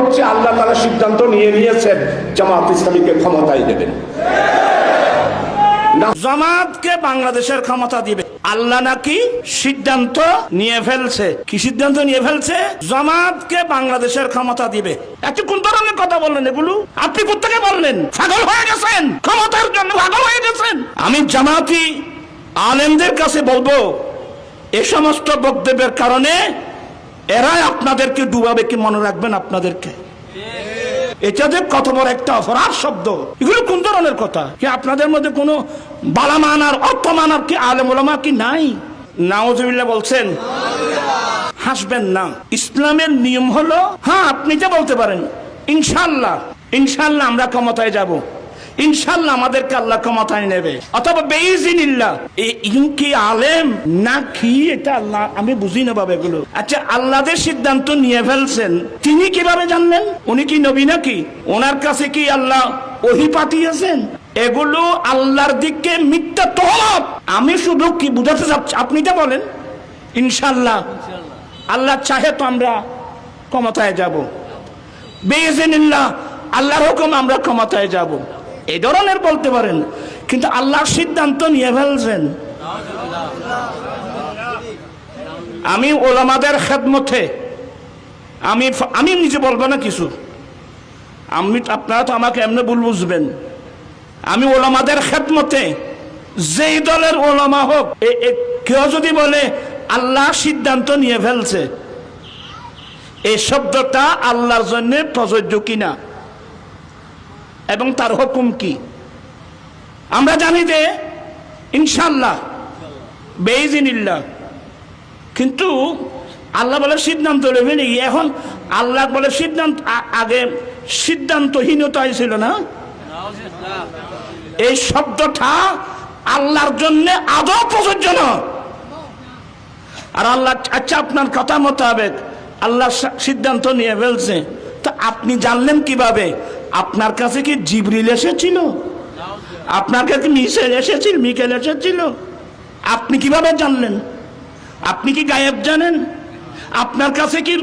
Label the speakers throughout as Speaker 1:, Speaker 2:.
Speaker 1: হচ্ছে আল্লাহ তাআলা সিদ্ধান্ত নিয়ে নিয়েছেন জামাত ইসলামীকে ক্ষমতায় দেবেন।
Speaker 2: জামাতকে বাংলাদেশের ক্ষমতা দিবে আল্লাহ নাকি সিদ্ধান্ত নিয়ে ফেলছে। কি সিদ্ধান্ত নিয়ে ফেলছে? জামাতকে বাংলাদেশের ক্ষমতা দিবে। একটু কোন ধরনের কথা বললেন এগুলো? আপনি কোত্থেকে বললেন? পাগল হয়ে গেছেন, ক্ষমতার জন্য পাগল হয়ে গেছেন। আমি জামাতি আলেমদের কাছে বলবো, এ সমস্ত বক্তব্যের কারণে এরাই আপনাদেরকে ডুবাবে। কি মনে রাখবেন আপনাদেরকে? এটা যে কত বড় একটা অপরাধ শব্দ। এগুলো কোন ধরনের কথা? কি আপনাদের মধ্যে কোনো বালা মানার অর্থ মানার কি আলেম ওলামা কি নাই? নাউজুবিল্লাহ বলছেন, হাসবেন না। ইসলামের নিয়ম হলো, হ্যাঁ আপনি যা বলতে পারেন ইনশাআল্লাহ ইনশাআল্লাহ আমরা ক্ষমতায় যাব, ইনশাআল্লাহ আমাদেরকে আল্লাহ ক্ষমতায় নেবে, অথবা বেইজিনিল্লাহ। কি আলেম না কি এটা আল্লাহ আমি বুঝি না বাবা এগুলো। আচ্ছা, আল্লাহ যে সিদ্ধান্ত নিয়ে ফেলছেন তিনি কিভাবে জানলেন? উনি কি নবী নাকি? ওনার কাছে কি আল্লাহ ওহী পাঠিয়েছেন? এগুলো আল্লাহর দিকে মিথ্যা তহমত। আমি শুধু কি বুঝাতে চাচ্ছি, আপনি যা বলেন ইনশাআল্লাহ আল্লাহ চাহে তো আমরা ক্ষমতায় যাব, বেইজিনিল্লাহ আল্লাহর হুকুম আমরা ক্ষমতায় যাব, এই ধরনের বলতে পারেন। কিন্তু আল্লাহর সিদ্ধান্ত নিয়ে ফেলছেন। আমি ওলামাদের খেদমতে আমি নিজে বলবো না কিছু, আপনারা তো আমাকে এমনি ভুল বুঝবেন। আমি ওলামাদের খেদমতে যেই দলের ওলামা হোক, কেউ যদি বলে আল্লাহ সিদ্ধান্ত নিয়ে ফেলছে, এই শব্দটা আল্লাহর জন্য প্রযোজ্য কিনা এবং তার হুকুম কি আমরা জানি যে ইনশাআল্লাহ বেইজিনিল্লাহ। কিন্তু আল্লাহ বলে সিদ্ধান্ত নেবেন। এখন আল্লাহ বলে সিদ্ধান্ত, আগে সিদ্ধান্তহীনতাই ছিল না। এই শব্দটা আল্লাহর জন্য আদৌ প্রযোজ্য না। আর আল্লাহ, আচ্ছা আপনার কথা মোতাবেক আল্লাহ সিদ্ধান্ত নিয়ে ফেলছে, তো আপনি জানলেন কিভাবে? আপনার কাছে কি জিবরিল এসেছিল? আপনার কাছে মিকাইল এসেছিল? আপনি কিভাবে জানলেন? আপনি কি গায়েব জানেন? আপনার কাছে কি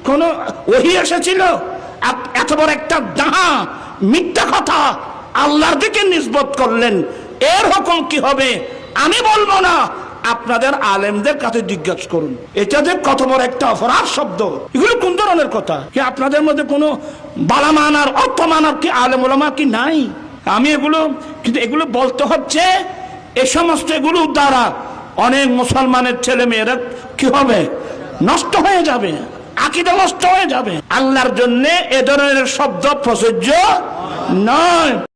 Speaker 2: কোনো ওহী এসেছিল? এত বড় একটা ডাহা মিথ্যা কথা আল্লাহর দিকে নিসবত করলেন, এর হুকুম কি হবে? আমি বলবো না, আপনাদের আলেমদের কাছে জিজ্ঞাসা করুন। এটা যে কত বড় একটা অপরাধ শব্দ। এগুলো কোন ধরনের কথা? কি আপনাদের মধ্যে কোনো বালা মানার অর্থ মানার কি আলেম ওলামা কি নাই? আমি এগুলো, কিন্তু এগুলো বলতে হচ্ছে, এ সমস্ত এগুলো দ্বারা অনেক মুসলমানের ছেলে মেয়েরা কি হবে? নষ্ট হয়ে যাবে, আকীদা নষ্ট হয়ে যাবে। আল্লাহর জন্য এ ধরনের শব্দ প্রযোজ্য নয়।